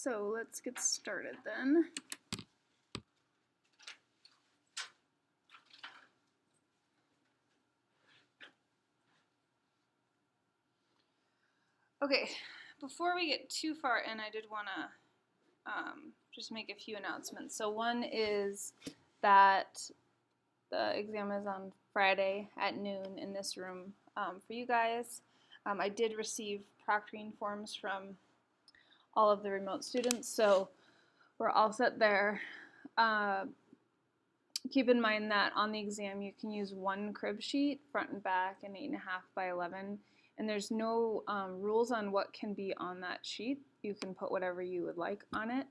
So let's get started then. Okay, before we get too far in, I did want to just make a few announcements. So one is that the exam is on Friday at noon in this room for you guys. I did receive proctoring forms from all of the remote students, so we're all set there. Keep in mind that on the exam you can use one crib sheet, front and back, and 8.5 by 11, and there's no rules on what can be on that sheet. You can put whatever you would like on it,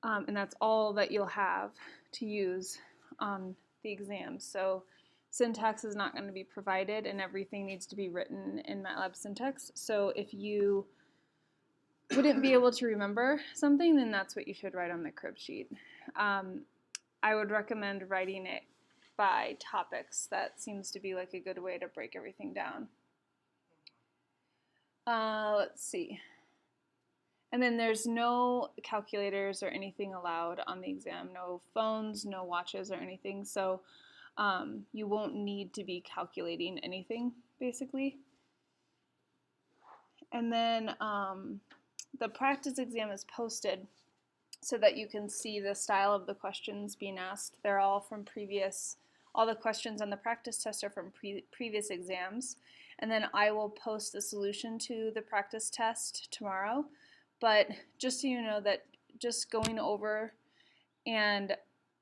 and that's all that you'll have to use on the exam. So syntax is not going to be provided, and everything needs to be written in MATLAB syntax. So if you wouldn't be able to remember something, then that's what you should write on the crib sheet. I would recommend writing it by topics. That seems to be like a good way to break everything down. Let's see. And then there's no calculators or anything allowed on the exam. No phones, no watches or anything. So you won't need to be calculating anything, basically. And then the practice exam is posted so that you can see the style of the questions being asked. They're all from all the questions on the practice test are from previous exams. And then I will post the solution to the practice test tomorrow. But just so you know that just going over and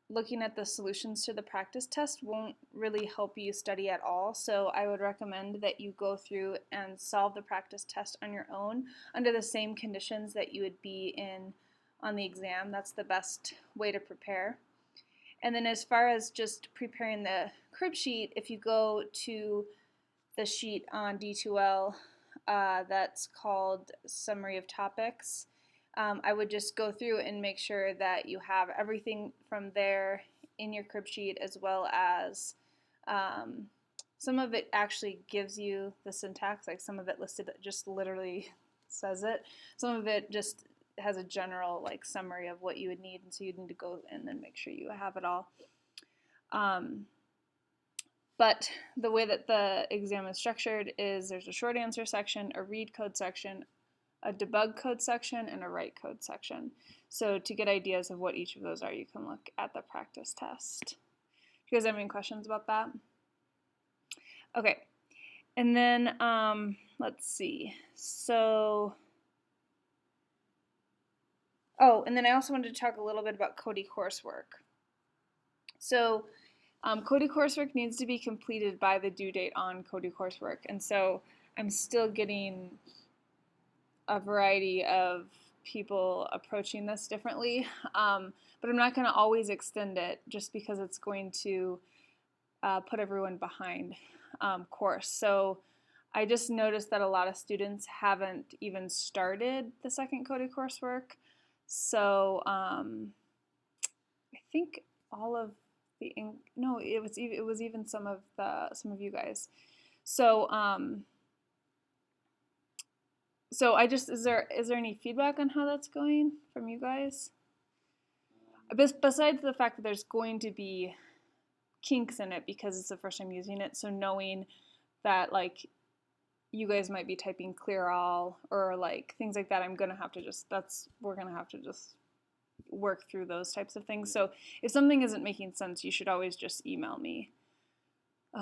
looking at the solutions to the practice test won't really help you study at all. So I would recommend that you go through and solve the practice test on your own under the same conditions that you would be in on the exam. That's the best way to prepare. And then as far as just preparing the crib sheet, if you go to the sheet on D2L that's called Summary of Topics, I would just go through and make sure that you have everything from there in your crib sheet, as well as some of it actually gives you the syntax, like some of it listed just literally says it. Some of it just has a general like summary of what you would need, and so you need to go and then make sure you have it all. But the way that the exam is structured is there's a short answer section, a read code section, a debug code section, and a write code section. So to get ideas of what each of those are, you can look at the practice test. Do you guys have any questions about that? Okay, and then let's see. So, and then I also wanted to talk a little bit about Codee coursework. So Codee coursework needs to be completed by the due date on Codee coursework, and so I'm still getting a variety of people approaching this differently, but I'm not going to always extend it just because it's going to put everyone behind course. So I just noticed that a lot of students haven't even started the second Codee coursework. So I think all of the it was even some of you guys. So so I just is there any feedback on how that's going from you guys? Besides the fact that there's going to be kinks in it because it's the first time using it, so knowing that like you guys might be typing clear all or like things like that, we're gonna have to just work through those types of things. So if something isn't making sense, you should always just email me.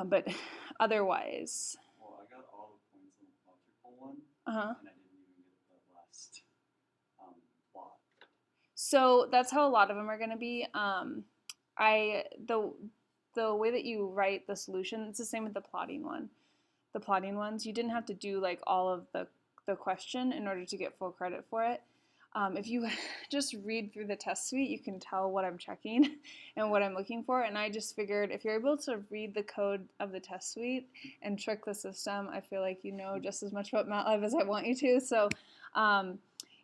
But otherwise. Well, I got all the points on the logical one, and I didn't even get the last plot. So that's how a lot of them are going to be. The way that you write the solution, it's the same with the plotting one. The plotting ones, you didn't have to do like all of the question in order to get full credit for it. If you just read through the test suite, you can tell what I'm checking and what I'm looking for. And I just figured if you're able to read the code of the test suite and trick the system, I feel like you know just as much about MATLAB as I want you to. So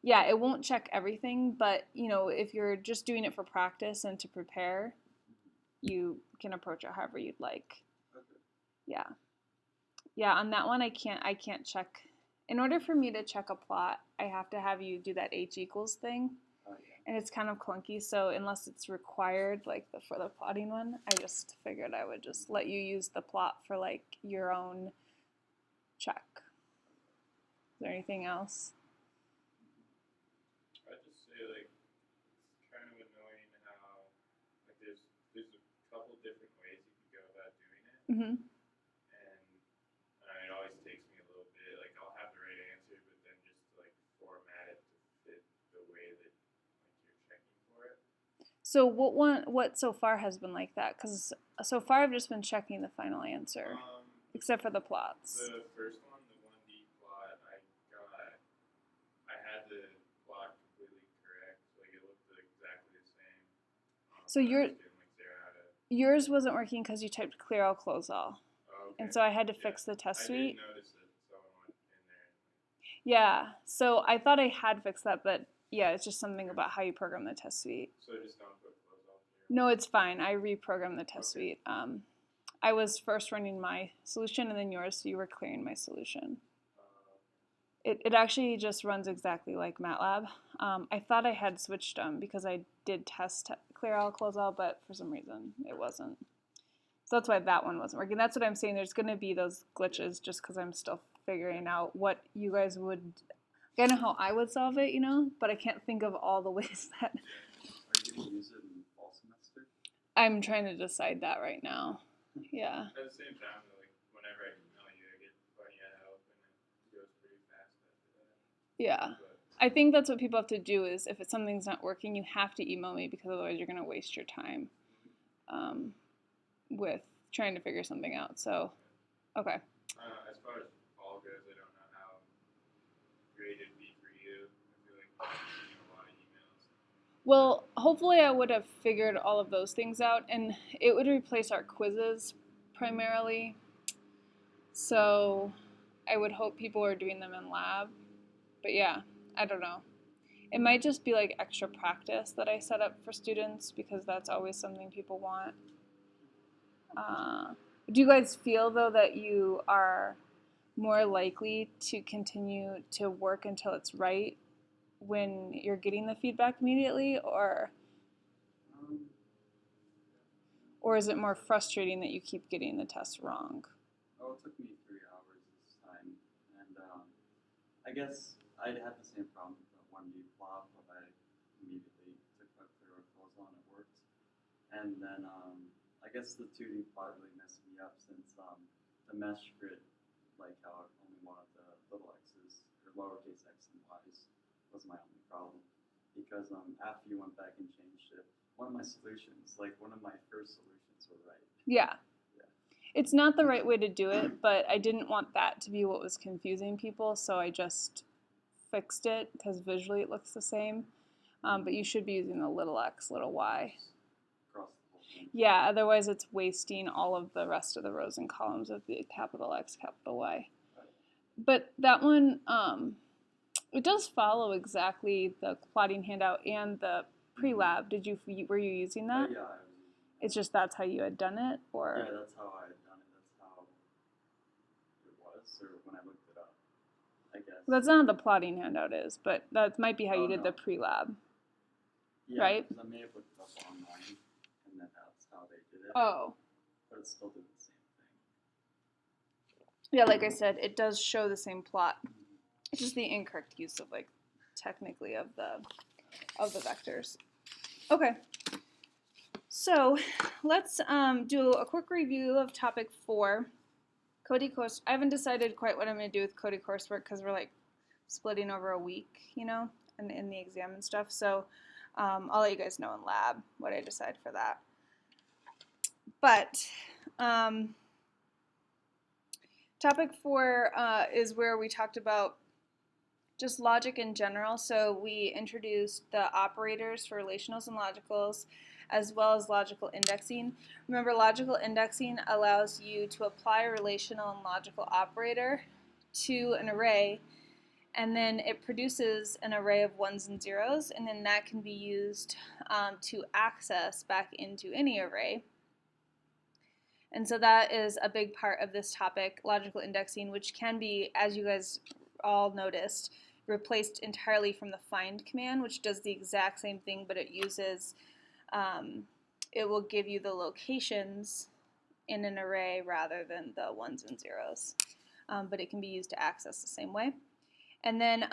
yeah, it won't check everything, but you know, if you're just doing it for practice and to prepare, you can approach it however you'd like. Okay. Yeah. Yeah, on that one I can't check In order for me to check a plot, I have to have you do that h equals thing, Oh yeah. and it's kind of clunky. So unless it's required, like for the plotting one, I just figured I would just let you use the plot for like your own check. Is there anything else? I'd just say like it's kind of annoying how like there's a couple different ways you can go about doing it, Mm-hmm. and it always takes me a little bit. Like I'll have the right answer, but then just to like format it to fit the way that like you're checking for it. So what so far has been like that? Because so far I've just been checking the final answer, except for the plots. The first one, the 1D plot, I had the plot completely correct. Like it looked exactly the same. So but I was getting like 0 out of. Yours wasn't working because you typed clear all, close all. Oh, okay. And so I had to Yeah. fix the test I suite. didn't notice that someone went in there. Yeah, so I thought I had fixed that, but yeah, it's just something about how you program the test suite. So just don't put close off here. No, it's fine. I reprogrammed the test Okay. suite. I was first running my solution and then yours, so you were clearing my solution. It actually just runs exactly like MATLAB. I thought I had switched them because I did test clear all, close all, but for some reason it wasn't. So that's why that one wasn't working. That's what I'm saying. There's going to be those glitches just because I'm still figuring out what you guys would. I know how I would solve it, but I can't think of all the ways that. Are you gonna use it in fall semester? I'm trying to decide that right now. Yeah. At the same time, though, like whenever I email you, I get plenty of help, and it goes pretty fast after that. Yeah. But I think that's what people have to do is if something's not working, you have to email me because otherwise you're going to waste your time with trying to figure something out. So, okay. as far as fall goes, I don't know how great it'd be for you. I feel like you're getting a lot of emails. Well, hopefully I would have figured all of those things out, and it would replace our quizzes primarily. So I would hope people are doing them in lab. But yeah, I don't know. It might just be like extra practice that I set up for students because that's always something people want. Do you guys feel, though, that you are more likely to continue to work until it's right when you're getting the feedback immediately, or is it more frustrating that you keep getting the test wrong? Oh, it took me 3 hours this time, and I guess I'd had the same problem with the 1D plot, but I immediately took a clear close on, it worked. And then I guess the 2D plot really messed me up since the mesh grid, like how it only wanted the little x's, or lowercase x and y's, was my only problem. Because after you went back and changed it, one of my solutions, like one of my first solutions were right. Yeah. It's not the right way to do it, but I didn't want that to be what was confusing people, so I just fixed it because visually it looks the same. But you should be using the little x, little y. Across the whole thing. Yeah, otherwise it's wasting all of the rest of the rows and columns of the capital X, capital Y. But that one, it does follow exactly the plotting handout and the pre-lab. Were you using that? Yeah, I was. It's just that's how you had done it, or? Yeah, that's how I had done it. That's how it was, or when I looked it up, I guess. That's not how the plotting handout is, but that might be how you Oh, did no. the pre-lab. Yeah, right? because I may have looked it up online, and then that's how they did it. Oh. But it still did the same thing. Yeah, like I said, it does show the same plot. It's just the incorrect use of technically of the vectors. Okay. So let's do a quick review of topic 4, Cody course. I haven't decided quite what I'm going to do with Cody coursework because we're splitting over a week, and in the exam and stuff. So I'll let you guys know in lab what I decide for that. But topic 4 is where we talked about just logic in general. So we introduced the operators for relationals and logicals, as well as logical indexing. Remember, logical indexing allows you to apply a relational and logical operator to an array, and then it produces an array of ones and zeros, and then that can be used to access back into any array. And so that is a big part of this topic, logical indexing, which can be, as you guys all noticed, replaced entirely from the find command, which does the exact same thing, but it uses, it will give you the locations in an array rather than the ones and zeros. But it can be used to access the same way. And then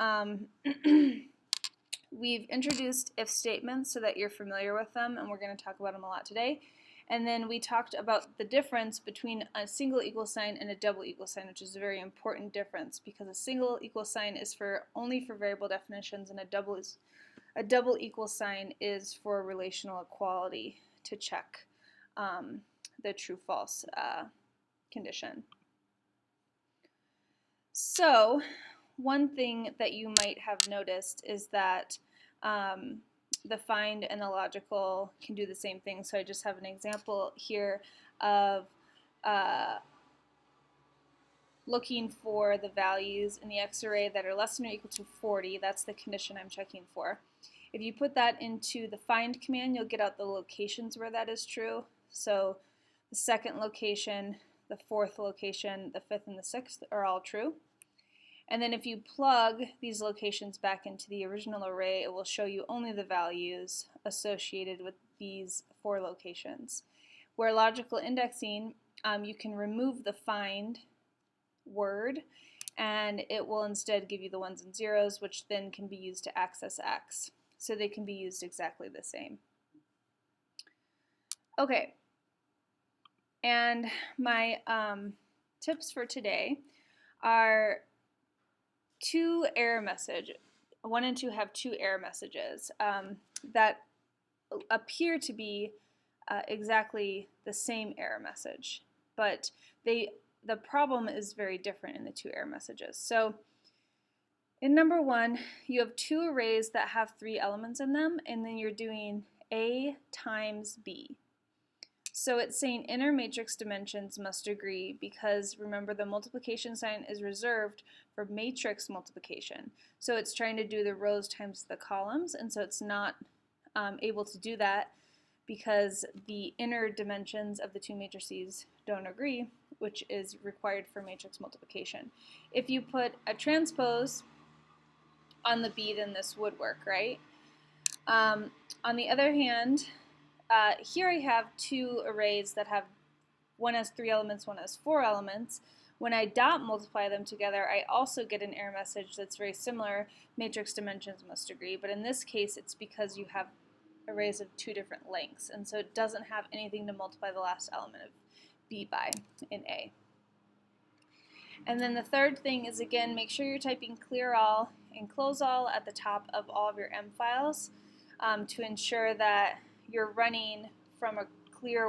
we've introduced if statements so that you're familiar with them, and we're going to talk about them a lot today. And then we talked about the difference between a single equal sign and a double equal sign, which is a very important difference because a single equal sign is only for variable definitions, and a double equal sign is for relational equality to check the true-false condition. So one thing that you might have noticed is that the find and the logical can do the same thing. So I just have an example here of looking for the values in the X array that are less than or equal to 40. That's the condition I'm checking for. If you put that into the find command, you'll get out the locations where that is true. So the second location, the fourth location, the fifth, and the sixth are all true. And then if you plug these locations back into the original array, it will show you only the values associated with these 4 locations. Where logical indexing, you can remove the find word, and it will instead give you the ones and zeros, which then can be used to access X. So they can be used exactly the same. Okay, and my tips for today are 2 error messages. 1 and 2 have 2 error messages that appear to be exactly the same error message, but the problem is very different in the 2 error messages. So in number 1, you have 2 arrays that have 3 elements in them, and then you're doing A times B. So it's saying inner matrix dimensions must agree because, remember, the multiplication sign is reserved for matrix multiplication. So it's trying to do the rows times the columns, and so it's not able to do that because the inner dimensions of the 2 matrices don't agree, which is required for matrix multiplication. If you put a transpose on the B, then this would work, right? On the other hand, here I have 2 arrays that have, one has 3 elements, one has 4 elements. When I dot multiply them together, I also get an error message that's very similar, matrix dimensions must agree, but in this case it's because you have arrays of 2 different lengths, and so it doesn't have anything to multiply the last element of B by in A. And then the third thing is, again, make sure you're typing clear all and close all at the top of all of your M files to ensure that you're running from a clear